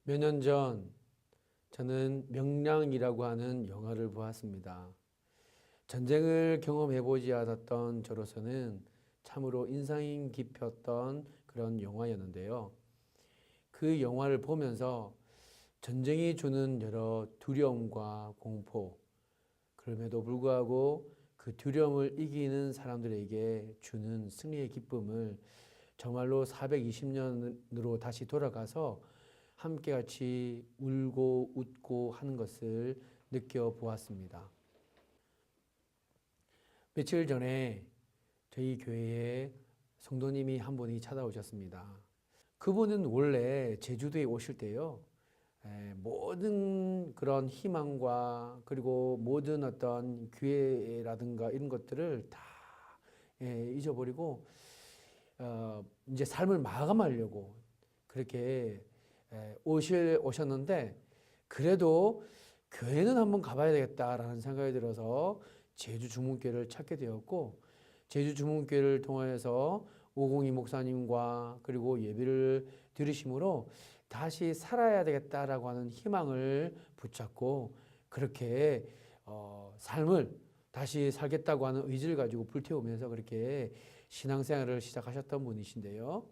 몇 년 전 저는 명량이라고 하는 영화를 보았습니다. 전쟁을 경험해 보지 않았던 저로서는 참으로 인상 깊었던 그런 영화였는데요. 그 영화를 보면서 전쟁이 주는 여러 두려움과 공포, 그럼에도 불구하고 그 두려움을 이기는 사람들에게 주는 승리의 기쁨을 정말로 420년으로 다시 돌아가서 함께 같이 울고 웃고 하는 것을 느껴보았습니다. 며칠 전에 저희 교회에 성도님이 한 분이 찾아오셨습니다. 그분은 원래 제주도에 오실 때요, 모든 그런 희망과 그리고 모든 어떤 기회라든가 이런 것들을 다 잊어버리고 이제 삶을 마감하려고 그렇게 오셨는데, 그래도 교회는 한번 가봐야 되겠다라는 생각이 들어서 제주 주문교회를 찾게 되었고, 제주 주문교회를 통해서 오공희 목사님과 그리고 예배를 들으심으로 다시 살아야 되겠다라고 하는 희망을 붙잡고 그렇게 삶을 다시 살겠다고 하는 의지를 가지고 불태우면서 그렇게 신앙생활을 시작하셨던 분이신데요.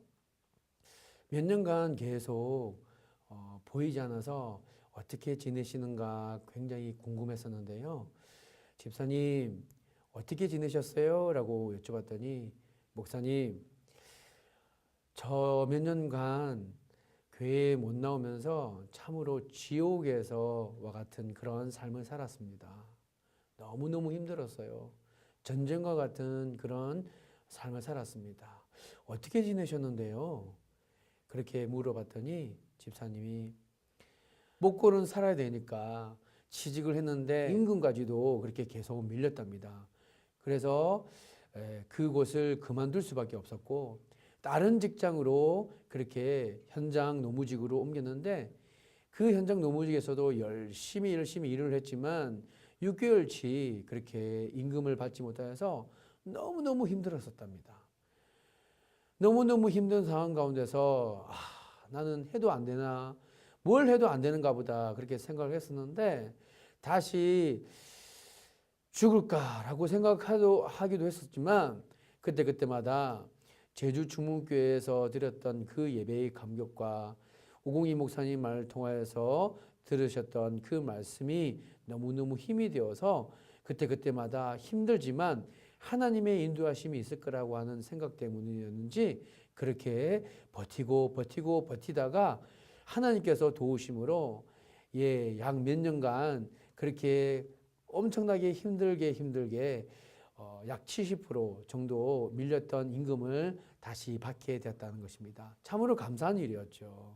몇 년간 계속 보이지 않아서 어떻게 지내시는가 굉장히 궁금했었는데요. 집사님, 어떻게 지내셨어요? 라고 여쭤봤더니, 목사님, 저 몇 년간 교회에 못 나오면서 참으로 지옥에서와 같은 그런 삶을 살았습니다. 너무너무 힘들었어요. 전쟁과 같은 그런 삶을 살았습니다. 어떻게 지내셨는데요? 그렇게 물어봤더니 집사님이 먹고는 살아야 되니까 취직을 했는데 임금까지도 그렇게 계속 밀렸답니다. 그래서 그곳을 그만둘 수밖에 없었고 다른 직장으로 그렇게 현장 노무직으로 옮겼는데 그 현장 노무직에서도 열심히 일을 했지만 6개월치 그렇게 임금을 받지 못해서 너무너무 힘들었었답니다. 너무너무 힘든 상황 가운데서 나는 해도 안 되나, 뭘 해도 안 되는가 보다 그렇게 생각을 했었는데 다시 죽을까라고 생각하기도 했었지만 그때마다 제주 주문교회에서 드렸던 그 예배의 감격과 오공희 목사님 말을 통하여서 들으셨던 그 말씀이 너무너무 힘이 되어서 그때마다 힘들지만 하나님의 인도하심이 있을 거라고 하는 생각 때문이었는지 그렇게 버티다가 하나님께서 도우심으로 약 몇 년간 그렇게 엄청나게 힘들게 약 70% 정도 밀렸던 임금을 다시 받게 되었다는 것입니다. 참으로 감사한 일이었죠.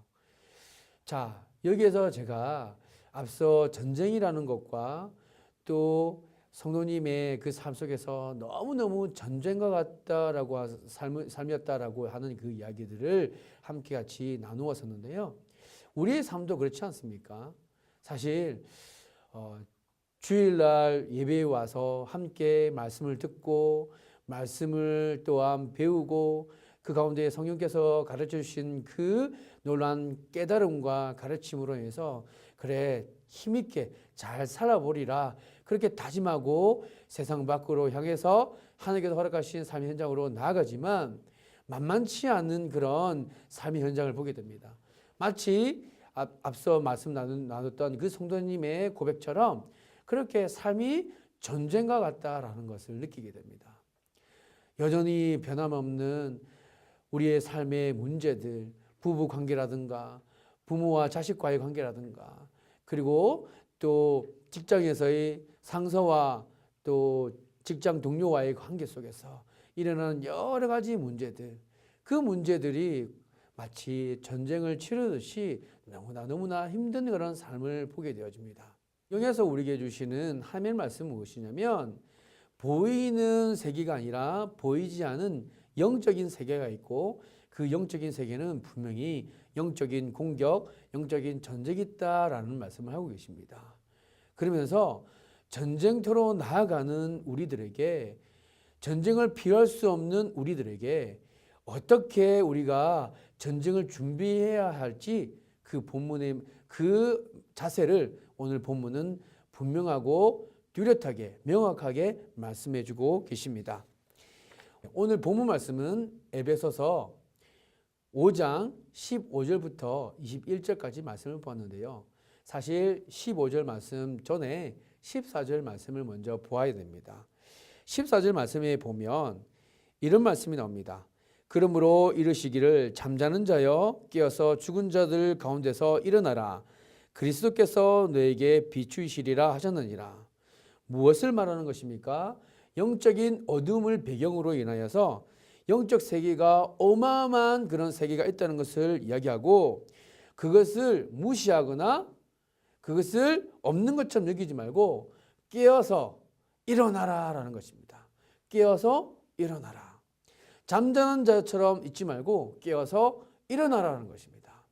자, 여기에서 제가 앞서 전쟁이라는 것과 또 성도님의 그 삶 속에서 너무너무 전쟁과 같다라고 삶이었다라고 하는 그 이야기들을 함께 같이 나누었었는데요. 우리의 삶도 그렇지 않습니까? 사실 주일날 예배에 와서 함께 말씀을 듣고 말씀을 또한 배우고 그 가운데 성령께서 가르쳐 주신 그 놀라운 깨달음과 가르침으로 인해서 그래 힘있게 잘 살아보리라 그렇게 다짐하고 세상 밖으로 향해서 하나님께서 허락하신 삶의 현장으로 나아가지만 만만치 않은 그런 삶의 현장을 보게 됩니다. 마치 앞서 말씀 나눴던 그 성도님의 고백처럼 그렇게 삶이 전쟁과 같다라는 것을 느끼게 됩니다. 여전히 변함없는 우리의 삶의 문제들, 부부 관계라든가 부모와 자식과의 관계라든가 그리고 또 직장에서의 상사와 또 직장 동료와의 관계 속에서 일어나는 여러 가지 문제들, 그 문제들이 마치 전쟁을 치르듯이 너무나 힘든 그런 삶을 보게 되어집니다. 여기서 우리에게 주시는 하나님의 말씀은 무엇이냐면 보이는 세계가 아니라 보이지 않은 영적인 세계가 있고 그 영적인 세계는 분명히 영적인 공격, 영적인 전쟁이 있다라는 말씀을 하고 계십니다. 그러면서 전쟁터로 나아가는 우리들에게 전쟁을 피할 수 없는 우리들에게 어떻게 우리가 전쟁을 준비해야 할지 그 본문의 그 자세를 오늘 본문은 분명하고 뚜렷하게 명확하게 말씀해 주고 계십니다. 오늘 본문 말씀은 에베소서 5장 15절부터 21절까지 말씀을 보았는데요. 사실 15절 말씀 전에 14절 말씀을 먼저 보아야 됩니다. 14절 말씀에 보면 이런 말씀이 나옵니다. 그러므로 이르시기를 잠자는 자여 깨어서 죽은 자들 가운데서 일어나라. 그리스도께서 너에게 비추시리라 하셨느니라. 무엇을 말하는 것입니까? 영적인 어둠을 배경으로 인하여서 영적 세계가 어마어마한 그런 세계가 있다는 것을 이야기하고 그것을 무시하거나 그것을 없는 것처럼 여기지 말고 깨어서 일어나라라는 것입니다. 깨어서 일어나라. 잠자는 자처럼 있지 말고 깨어서 일어나라는 것입니다.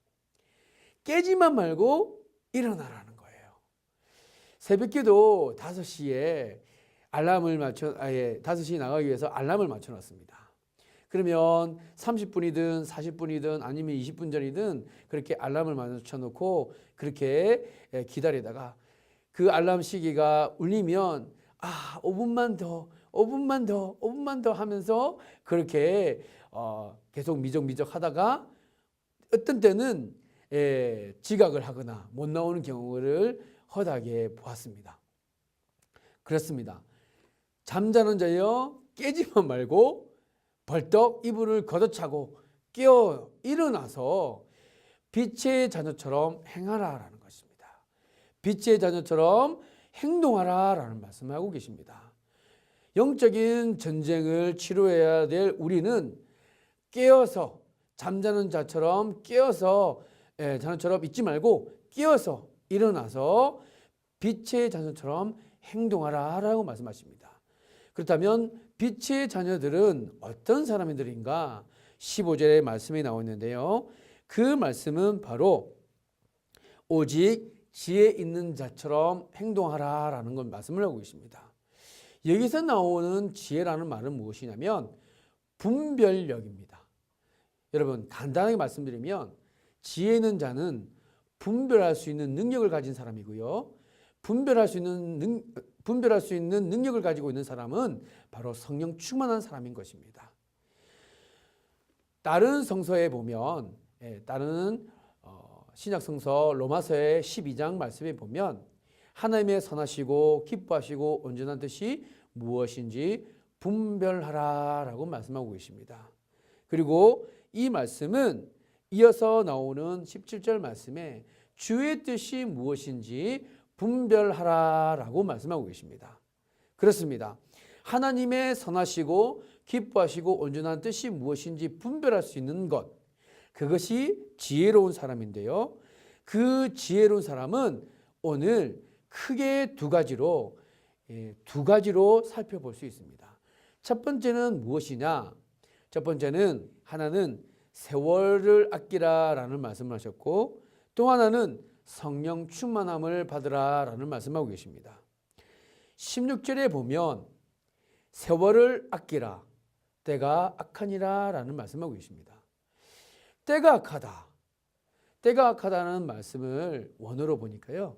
깨지만 말고 일어나라는 거예요. 새벽기도 5시에 알람을 맞춰 5시에 나가기 위해서 알람을 맞춰 놨습니다. 그러면 30분이든 40분이든 아니면 20분 전이든 그렇게 알람을 맞춰 놓고 그렇게 기다리다가 그 알람 시기가 울리면 5분만 더 하면서 그렇게 계속 미적미적 하다가 어떤 때는 지각을 하거나 못 나오는 경우를 허다하게 보았습니다. 그렇습니다. 잠자는 자여 깨지만 말고 벌떡 이불을 걷어차고 깨어 일어나서 빛의 자녀처럼 행하라라는 것입니다. 빛의 자녀처럼 행동하라라는 말씀을 하고 계십니다. 영적인 전쟁을 치료해야 될 우리는 깨어서 잠자는 자처럼 깨어서 자녀처럼 있지 말고 깨어서 일어나서 빛의 자녀처럼 행동하라라고 말씀하십니다. 그렇다면 빛의 자녀들은 어떤 사람들인가? 15절의 말씀이 나오는데요. 그 말씀은 바로 오직 지혜 있는 자처럼 행동하라라는 걸 말씀을 하고 계십니다. 여기서 나오는 지혜라는 말은 무엇이냐면 분별력입니다. 여러분 간단하게 말씀드리면 지혜 있는 자는 분별할 수 있는 능력을 가진 사람이고요. 분별할 수 있는 능력을 가지고 있는 사람은 바로 성령 충만한 사람인 것입니다. 다른 성서에 보면 다른 신약 성서 로마서의 12장 말씀에 보면 하나님의 선하시고 기뻐하시고 온전한 뜻이 무엇인지 분별하라라고 말씀하고 계십니다. 그리고 이 말씀은 이어서 나오는 17절 말씀에 주의 뜻이 무엇인지 분별하라라고 말씀하고 계십니다. 그렇습니다. 하나님의 선하시고 기뻐하시고 온전한 뜻이 무엇인지 분별할 수 있는 것, 그것이 지혜로운 사람인데요. 그 지혜로운 사람은 오늘 크게 두 가지로 살펴볼 수 있습니다. 첫 번째는 무엇이냐? 첫 번째는 하나는 세월을 아끼라라는 말씀을 하셨고 또 하나는 성령 충만함을 받으라라는 말씀하고 계십니다. 16절에 보면 세월을 아끼라 때가 악하니라라는 말씀하고 계십니다. 때가 악하다. 때가 악하다는 말씀을 원어로 보니까요.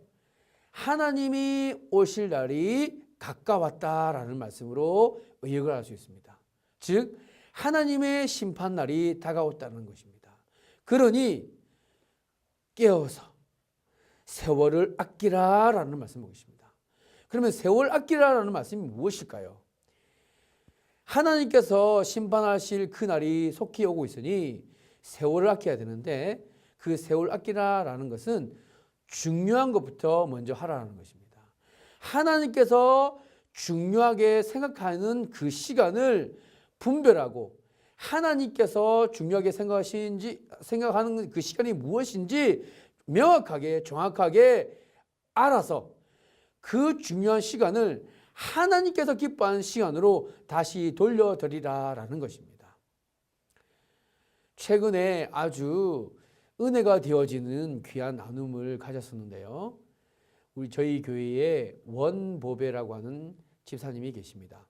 하나님이 오실 날이 가까웠다라는 말씀으로 의역을 할 수 있습니다. 즉 하나님의 심판날이 다가왔다는 것입니다. 그러니 깨어서 세월을 아끼라라는 말씀을 하고 있습니다. 그러면 세월 아끼라라는 말씀이 무엇일까요? 하나님께서 심판하실 그 날이 속히 오고 있으니 세월을 아껴야 되는데 그 세월 아끼라라는 것은 중요한 것부터 먼저 하라는 것입니다. 하나님께서 중요하게 생각하는 그 시간을 분별하고 하나님께서 중요하게 생각하는 그 시간이 무엇인지 명확하게 정확하게 알아서 그 중요한 시간을 하나님께서 기뻐하는 시간으로 다시 돌려드리라라는 것입니다. 최근에 아주 은혜가 되어지는 귀한 나눔을 가졌었는데요. 저희 교회에 원보배라고 하는 집사님이 계십니다.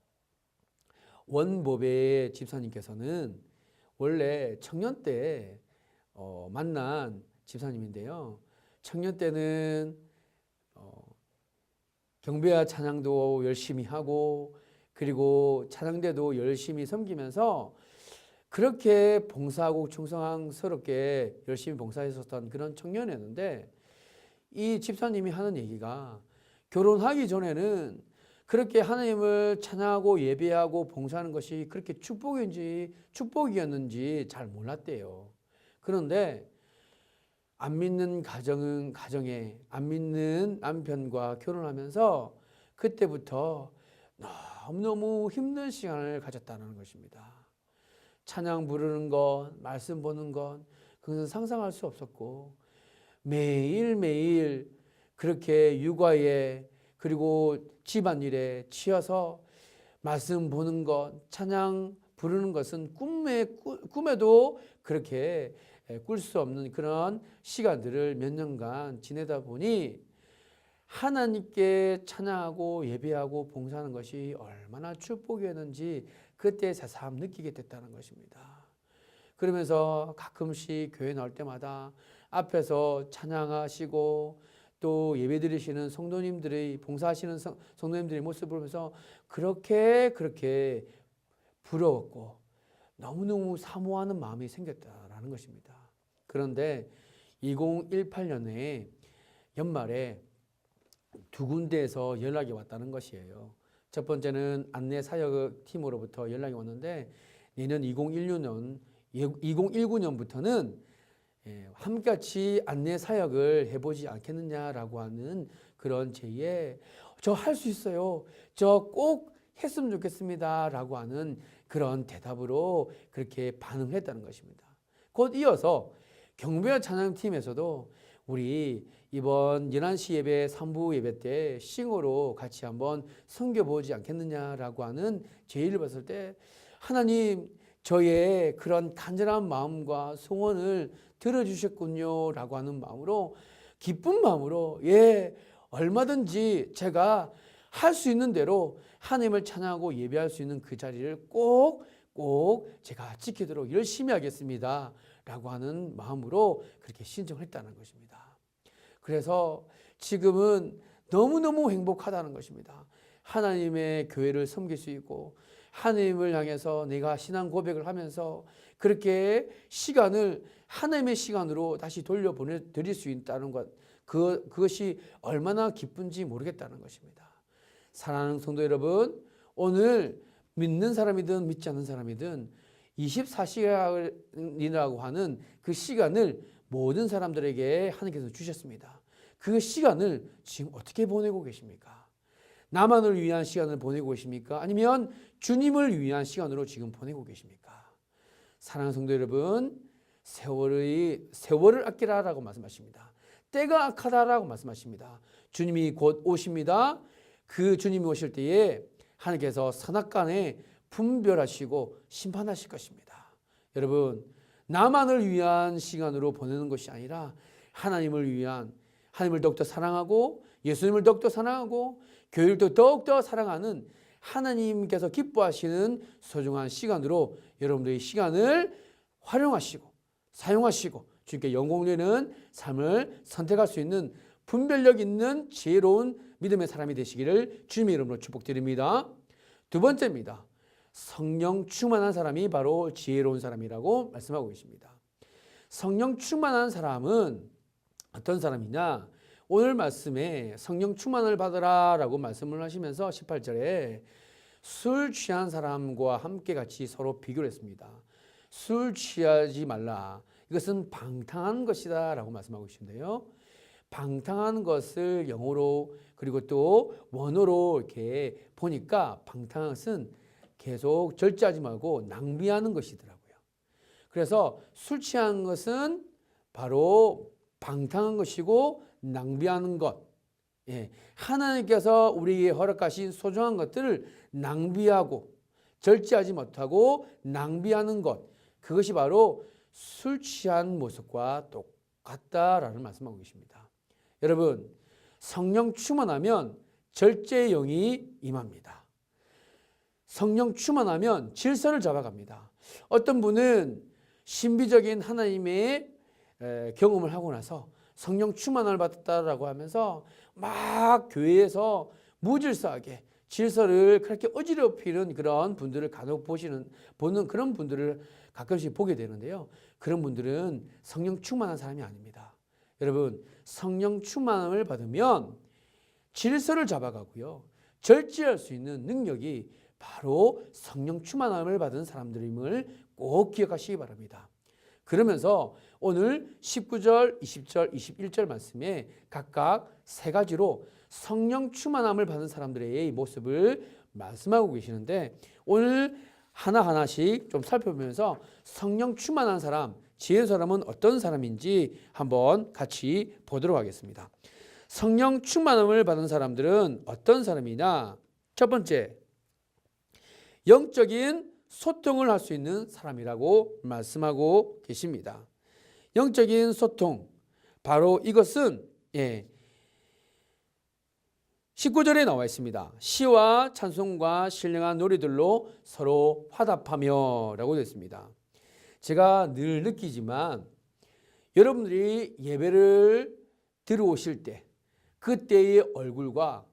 원보배 집사님께서는 원래 청년 때 만난 집사님인데요. 청년 때는 경배와 찬양도 열심히 하고 그리고 찬양대도 열심히 섬기면서 그렇게 봉사하고 충성스럽게 열심히 봉사했었던 그런 청년이었는데 이 집사님이 하는 얘기가 결혼하기 전에는 그렇게 하나님을 찬양하고 예배하고 봉사하는 것이 그렇게 축복이었는지 잘 몰랐대요. 그런데 안 믿는 가정에 안 믿는 남편과 결혼하면서 그때부터 너무너무 힘든 시간을 가졌다는 것입니다. 찬양 부르는 것, 말씀 보는 것, 그것은 상상할 수 없었고 매일매일 그렇게 육아에 그리고 집안일에 치여서 말씀 보는 것, 찬양 부르는 것은 꿈에도 그렇게 꿀 수 없는 그런 시간들을 몇 년간 지내다 보니 하나님께 찬양하고 예배하고 봉사하는 것이 얼마나 축복이었는지 그때 새삼 느끼게 됐다는 것입니다. 그러면서 가끔씩 교회 나올 때마다 앞에서 찬양하시고 또 예배드리시는 성도님들의 봉사하시는 성도님들의 모습을 보면서 그렇게 부러웠고 너무너무 사모하는 마음이 생겼다라는 것입니다. 그런데 2018년에 연말에 두 군데에서 연락이 왔다는 것이에요. 첫 번째는 안내사역팀으로부터 연락이 왔는데 내년 2019년부터는 함같이 안내사역을 해보지 않겠느냐라고 하는 그런 제의에 저 할 수 있어요. 저 꼭 했으면 좋겠습니다. 라고 하는 그런 대답으로 그렇게 반응을 했다는 것입니다. 곧 이어서 경배와 찬양팀에서도 우리 이번 11시 예배 3부 예배 때 싱어로 같이 한번 섬겨보지 않겠느냐라고 하는 제의를 봤을 때 하나님 저의 그런 간절한 마음과 소원을 들어주셨군요 라고 하는 마음으로 기쁜 마음으로 얼마든지 제가 할 수 있는 대로 하나님을 찬양하고 예배할 수 있는 그 자리를 꼭 제가 지키도록 열심히 하겠습니다 라고 하는 마음으로 그렇게 신청했다는 것입니다. 그래서 지금은 너무너무 행복하다는 것입니다. 하나님의 교회를 섬길 수 있고 하나님을 향해서 내가 신앙 고백을 하면서 그렇게 시간을 하나님의 시간으로 다시 돌려보내드릴 수 있다는 것, 그것이 얼마나 기쁜지 모르겠다는 것입니다. 사랑하는 성도 여러분, 오늘 믿는 사람이든 믿지 않는 사람이든 24시간이라고 하는 그 시간을 모든 사람들에게 하나님께서 주셨습니다. 그 시간을 지금 어떻게 보내고 계십니까? 나만을 위한 시간을 보내고 계십니까? 아니면 주님을 위한 시간으로 지금 보내고 계십니까? 사랑하는 성도 여러분, 세월을 아끼라라고 말씀하십니다. 때가 악하다라고 말씀하십니다. 주님이 곧 오십니다. 그 주님이 오실 때에 하나님께서 선악간에 분별하시고 심판하실 것입니다. 여러분, 나만을 위한 시간으로 보내는 것이 아니라 하나님을 위한, 하나님을 더욱더 사랑하고 예수님을 더욱더 사랑하고 교회를 더욱더 사랑하는 하나님께서 기뻐하시는 소중한 시간으로 여러분들의 시간을 활용하시고 사용하시고 주님께 영광 되는 삶을 선택할 수 있는 분별력 있는 지혜로운 믿음의 사람이 되시기를 주님의 이름으로 축복드립니다. 두 번째입니다. 성령 충만한 사람이 바로 지혜로운 사람이라고 말씀하고 계십니다. 성령 충만한 사람은 어떤 사람이냐? 오늘 말씀에 성령 충만을 받으라 라고 말씀을 하시면서 18절에 술 취한 사람과 함께 같이 서로 비교를 했습니다. 술 취하지 말라. 이것은 방탕한 것이다 라고 말씀하고 계신데요. 방탕한 것을 영어로 그리고 또 원어로 이렇게 보니까 방탕한 것은 계속 절제하지 말고 낭비하는 것이더라고요. 그래서 술 취한 것은 바로 방탕한 것이고 낭비하는 것. 하나님께서 우리에게 허락하신 소중한 것들을 낭비하고 절제하지 못하고 낭비하는 것. 그것이 바로 술 취한 모습과 똑같다라는 말씀하고 계십니다. 여러분, 성령 충만하면 절제의 영이 임합니다. 성령 충만하면 질서를 잡아갑니다. 어떤 분은 신비적인 하나님의 경험을 하고 나서 성령 충만을 받았다라고 하면서 막 교회에서 무질서하게 질서를 그렇게 어지럽히는 그런 분들을 간혹 보는 그런 분들을 가끔씩 보게 되는데요. 그런 분들은 성령 충만한 사람이 아닙니다. 여러분, 성령 충만을 받으면 질서를 잡아가고요. 절제할 수 있는 능력이 바로 성령 충만함을 받은 사람들임을 꼭 기억하시기 바랍니다. 그러면서 오늘 19절, 20절, 21절 말씀에 각각 세 가지로 성령 충만함을 받은 사람들의 모습을 말씀하고 계시는데 오늘 하나하나씩 좀 살펴보면서 성령 충만한 사람, 지혜의 사람은 어떤 사람인지 한번 같이 보도록 하겠습니다. 성령 충만함을 받은 사람들은 어떤 사람이냐? 첫 번째, 영적인 소통을 할 수 있는 사람이라고 말씀하고 계십니다. 영적인 소통, 바로 이것은 19절에 나와 있습니다. 시와 찬송과 신령한 노래들로 서로 화답하며 라고 되어 있습니다. 제가 늘 느끼지만 여러분들이 예배를 들어오실 때 그때의 얼굴과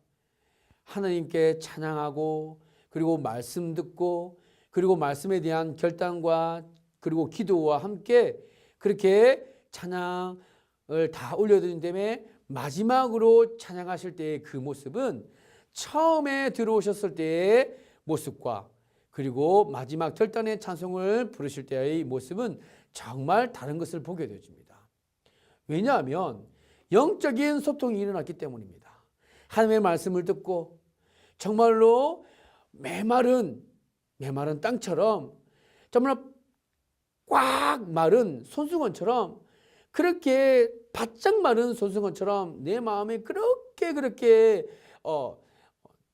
하나님께 찬양하고 그리고 말씀 듣고 그리고 말씀에 대한 결단과 그리고 기도와 함께 그렇게 찬양을 다 올려드린 다음에 마지막으로 찬양하실 때의 그 모습은 처음에 들어오셨을 때의 모습과 그리고 마지막 결단의 찬송을 부르실 때의 모습은 정말 다른 것을 보게 되어집니다. 왜냐하면 영적인 소통이 일어났기 때문입니다. 하나님의 말씀을 듣고 정말로 메마른 땅처럼 정말 꽉 마른 손수건처럼 그렇게 바짝 마른 손수건처럼 내 마음이 그렇게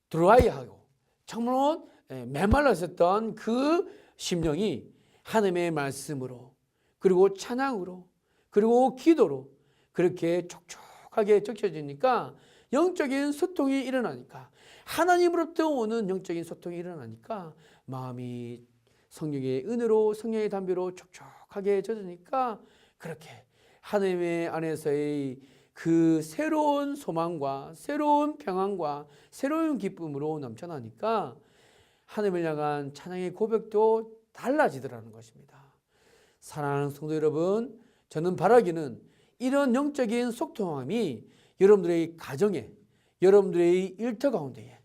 드라이하고 정말 메말랐었던 그 심령이 하나님의 말씀으로 그리고 찬양으로 그리고 기도로 그렇게 촉촉하게 적셔지니까 영적인 소통이 일어나니까 하나님으로부터 오는 영적인 소통이 일어나니까 마음이 성령의 은혜로 성령의 담비로 촉촉하게 젖으니까 그렇게 하나님의 안에서의 그 새로운 소망과 새로운 평안과 새로운 기쁨으로 넘쳐나니까 하나님을 향한 찬양의 고백도 달라지더라는 것입니다. 사랑하는 성도 여러분, 저는 바라기는 이런 영적인 소통함이 여러분들의 가정에, 여러분들의 일터 가운데에,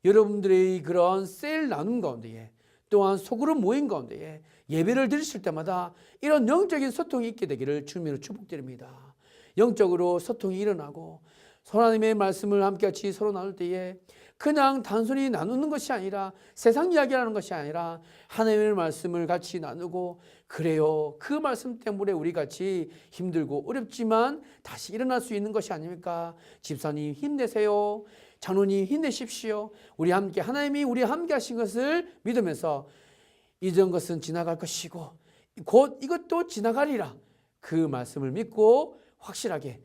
여러분들의 그런 셀 나눔 가운데에, 또한 소그룹 모임 가운데에 예배를 드리실 때마다 이런 영적인 소통이 있게 되기를 주님으로 축복드립니다. 영적으로 소통이 일어나고 하나님의 말씀을 함께같이 서로 나눌 때에 그냥 단순히 나누는 것이 아니라 세상 이야기하는 것이 아니라 하나님의 말씀을 같이 나누고 그래요. 그 말씀 때문에 우리 같이 힘들고 어렵지만 다시 일어날 수 있는 것이 아닙니까? 집사님 힘내세요. 장로님 힘내십시오. 우리 함께 하나님이 우리 함께 하신 것을 믿으면서 이전 것은 지나갈 것이고 곧 이것도 지나가리라. 그 말씀을 믿고 확실하게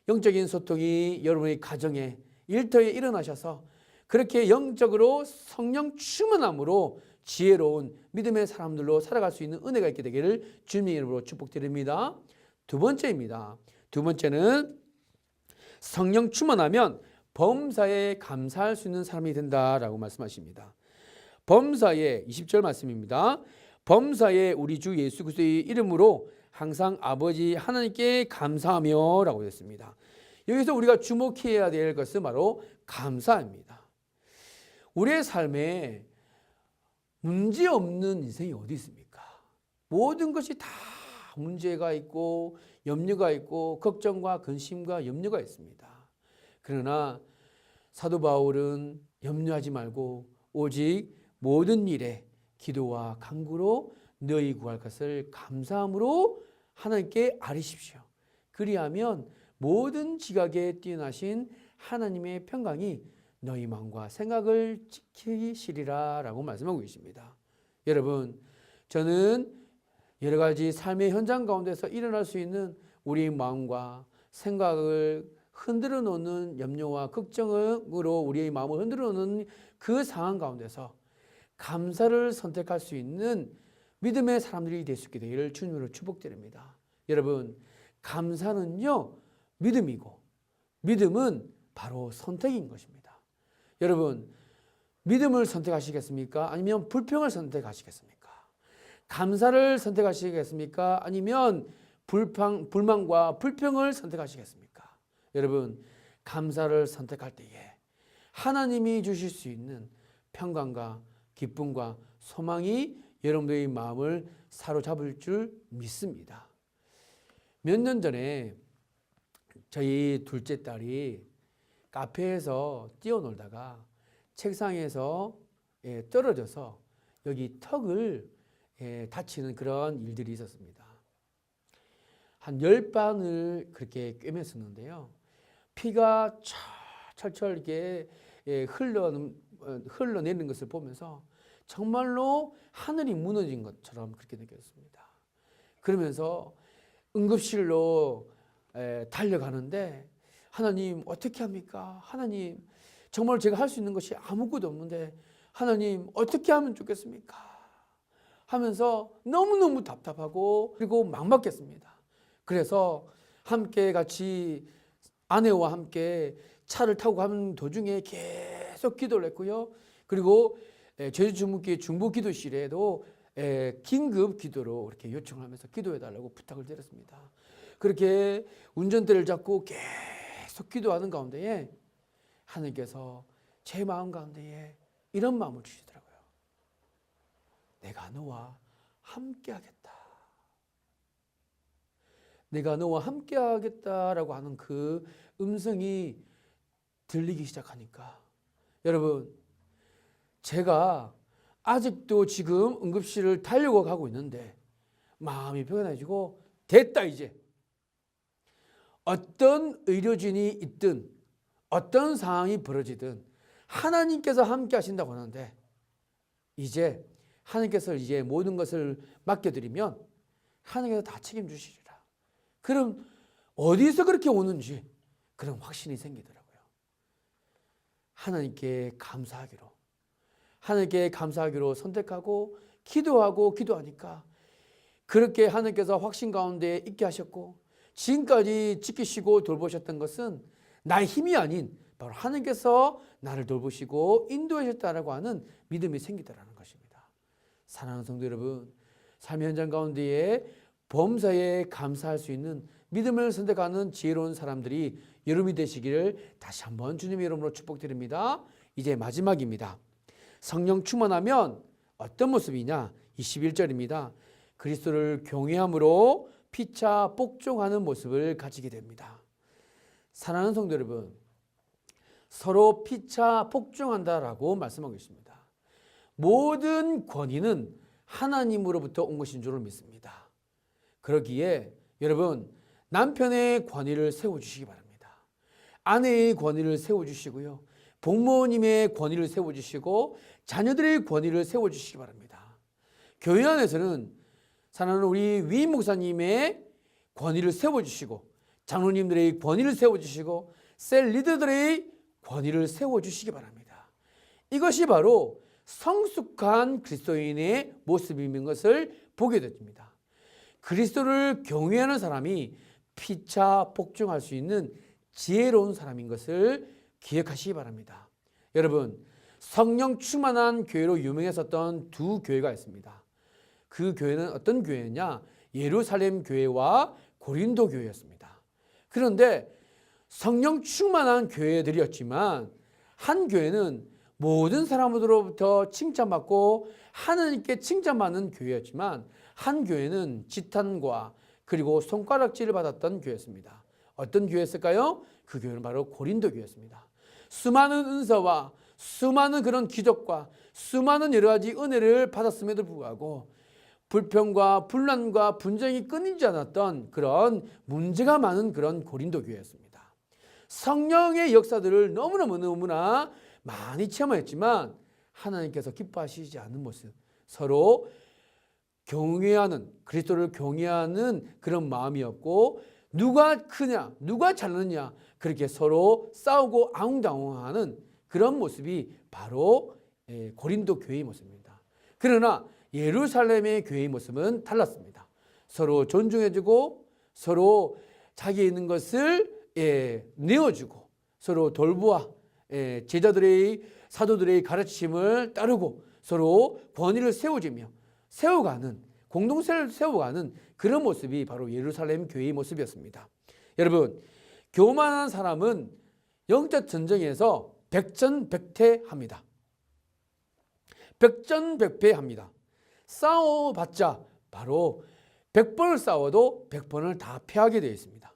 영적인 소통이 여러분의 가정에 일터에 일어나셔서 그렇게 영적으로 성령 충만함으로 지혜로운 믿음의 사람들로 살아갈 수 있는 은혜가 있게 되기를 주님의 이름으로 축복드립니다. 두 번째입니다. 두 번째는 성령 충만하면 범사에 감사할 수 있는 사람이 된다라고 말씀하십니다. 범사에 20절 말씀입니다. 범사에 우리 주 예수 그리스도의 이름으로 항상 아버지 하나님께 감사하며 라고 했습니다. 여기서 우리가 주목해야 될 것은 바로 감사입니다. 우리의 삶에 문제 없는 인생이 어디 있습니까? 모든 것이 다 문제가 있고 염려가 있고 걱정과 근심과 염려가 있습니다. 그러나 사도 바울은 염려하지 말고 오직 모든 일에 기도와 간구로 너희 구할 것을 감사함으로 하나님께 아뢰십시오. 그리하면 모든 지각에 뛰어나신 하나님의 평강이 너희 마음과 생각을 지키시리라 라고 말씀하고 계십니다. 여러분, 저는 여러 가지 삶의 현장 가운데서 일어날 수 있는 우리 마음과 생각을 흔들어 놓는 염려와 걱정으로 우리의 마음을 흔들어 놓는 그 상황 가운데서 감사를 선택할 수 있는 믿음의 사람들이 될 수 있게 되기를 주님으로 축복드립니다. 여러분, 감사는요, 믿음이고 믿음은 바로 선택인 것입니다. 여러분, 믿음을 선택하시겠습니까? 아니면 불평을 선택하시겠습니까? 감사를 선택하시겠습니까? 아니면 불만과 불평을 선택하시겠습니까? 여러분, 감사를 선택할 때에 하나님이 주실 수 있는 평강과 기쁨과 소망이 여러분들의 마음을 사로잡을 줄 믿습니다. 몇 년 전에 저희 둘째 딸이 카페에서 뛰어놀다가 책상에서 떨어져서 여기 턱을 다치는 그런 일들이 있었습니다. 한 10방을 그렇게 꿰맸었는데요. 피가 철철 이렇게 흘러내리는 것을 보면서 정말로 하늘이 무너진 것처럼 그렇게 느꼈습니다. 그러면서 응급실로 달려가는데 하나님 어떻게 합니까? 하나님 정말 제가 할 수 있는 것이 아무것도 없는데 하나님 어떻게 하면 좋겠습니까? 하면서 너무너무 답답하고 그리고 막막했습니다. 그래서 함께 같이 아내와 함께 차를 타고 가는 도중에 계속 기도를 했고요. 그리고 제주중국교회 중부기도실에도 긴급 기도로 이렇게 요청하면서 기도해달라고 부탁을 드렸습니다. 그렇게 운전대를 잡고 계속 기도하는 가운데에 하나님께서 제 마음 가운데에 이런 마음을 주시더라고요. 내가 너와 함께 하겠다. 내가 너와 함께 하겠다라고 하는 그 음성이 들리기 시작하니까 여러분, 제가 아직도 지금 응급실을 달려고 가고 있는데 마음이 평안해지고 됐다 이제. 어떤 의료진이 있든 어떤 상황이 벌어지든 하나님께서 함께 하신다고 하는데 이제 하나님께서 이제 모든 것을 맡겨드리면 하나님께서 다 책임주시리라. 그럼 어디서 그렇게 오는지 그런 확신이 생기더라고요. 하나님께 감사하기로 선택하고 기도하니까 그렇게 하나님께서 확신 가운데 있게 하셨고 지금까지 지키시고 돌보셨던 것은 나의 힘이 아닌 바로 하나님께서 나를 돌보시고 인도하셨다라고 하는 믿음이 생기더라는 것입니다. 사랑하는 성도 여러분, 삶의 현장 가운데에 범사에 감사할 수 있는 믿음을 선택하는 지혜로운 사람들이 여러분이 되시기를 다시 한번 주님의 이름으로 축복드립니다. 이제 마지막입니다. 성령 충만하면 어떤 모습이냐? 21절입니다. 그리스도를 경외함으로 피차 복종하는 모습을 가지게 됩니다. 사랑하는 성도 여러분, 서로 피차 복종한다라고 말씀하고 있습니다. 모든 권위는 하나님으로부터 온 것인 줄을 믿습니다. 그러기에 여러분, 남편의 권위를 세워주시기 바랍니다. 아내의 권위를 세워주시고요. 부모님의 권위를 세워주시고 자녀들의 권위를 세워주시기 바랍니다. 교회 안에서는 사랑하는 우리 위 목사님의 권위를 세워주시고 장로님들의 권위를 세워주시고 셀 리더들의 권위를 세워주시기 바랍니다. 이것이 바로 성숙한 그리스도인의 모습인 것을 보게 됩니다. 그리스도를 경외하는 사람이 피차 복종할 수 있는 지혜로운 사람인 것을 기억하시기 바랍니다. 여러분, 성령 충만한 교회로 유명했었던 두 교회가 있습니다. 그 교회는 어떤 교회냐? 예루살렘 교회와 고린도 교회였습니다. 그런데 성령 충만한 교회들이었지만 한 교회는 모든 사람들로부터 칭찬받고 하나님께 칭찬받는 교회였지만 한 교회는 지탄과 그리고 손가락질을 받았던 교회였습니다. 어떤 교회였을까요? 그 교회는 바로 고린도 교회였습니다. 수많은 은사와 수많은 그런 기적과 수많은 여러 가지 은혜를 받았음에도 불구하고 불평과 분란과 분쟁이 끊이지 않았던 그런 문제가 많은 그런 고린도 교회였습니다. 성령의 역사들을 너무나 많이 체험했지만 하나님께서 기뻐하시지 않는 모습, 서로 경외하는, 그리스도를 경외하는 그런 마음이었고 누가 크냐, 누가 잘났냐 그렇게 서로 싸우고 아웅다웅하는 그런 모습이 바로 고린도 교회의 모습입니다. 그러나 예루살렘의 교회의 모습은 달랐습니다. 서로 존중해주고 서로 자기에 있는 것을 내어주고 서로 돌보아 제자들의 사도들의 가르침을 따르고 서로 권위를 세워주며 세워가는 공동체를 세워가는 그런 모습이 바로 예루살렘 교회의 모습이었습니다. 여러분, 교만한 사람은 영적 전쟁에서 백전백패합니다. 백전백패합니다. 싸워봤자 바로 100번을 싸워도 100번을 다 패하게 되어 있습니다.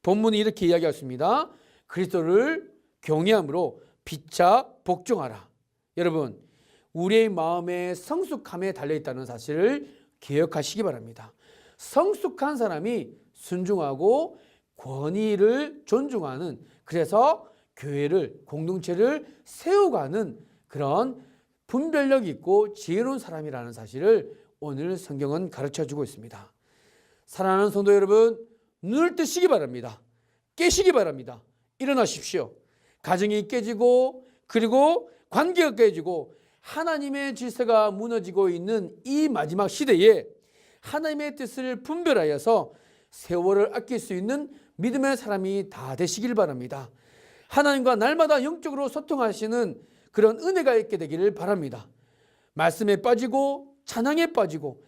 본문이 이렇게 이야기했습니다. 그리스도를 경외함으로 피차 복종하라. 여러분, 우리의 마음의 성숙함에 달려있다는 사실을 기억하시기 바랍니다. 성숙한 사람이 순종하고 권위를 존중하는, 그래서 교회를 공동체를 세워가는 그런 분별력 있고 지혜로운 사람이라는 사실을 오늘 성경은 가르쳐주고 있습니다. 사랑하는 성도 여러분, 눈을 뜨시기 바랍니다. 깨시기 바랍니다. 일어나십시오. 가정이 깨지고 그리고 관계가 깨지고 하나님의 질서가 무너지고 있는 이 마지막 시대에 하나님의 뜻을 분별하여서 세월을 아낄 수 있는 믿음의 사람이 다 되시길 바랍니다. 하나님과 날마다 영적으로 소통하시는 그런 은혜가 있게 되기를 바랍니다. 말씀에 빠지고 찬양에 빠지고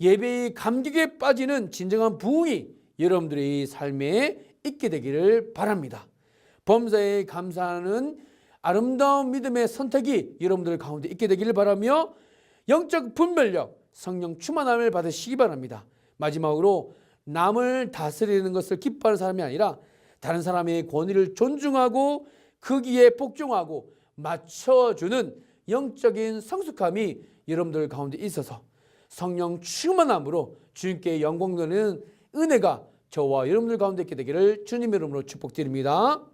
예배의 감격에 빠지는 진정한 부흥이 여러분들의 삶에 있게 되기를 바랍니다. 범사에 감사하는 아름다운 믿음의 선택이 여러분들 가운데 있게 되기를 바라며 영적 분별력, 성령 충만함을 받으시기 바랍니다. 마지막으로 남을 다스리는 것을 기뻐하는 사람이 아니라 다른 사람의 권위를 존중하고 거기에 복종하고 맞춰주는 영적인 성숙함이 여러분들 가운데 있어서 성령 충만함으로 주님께 영광 돌리는 은혜가 저와 여러분들 가운데 있게 되기를 주님의 이름으로 축복드립니다.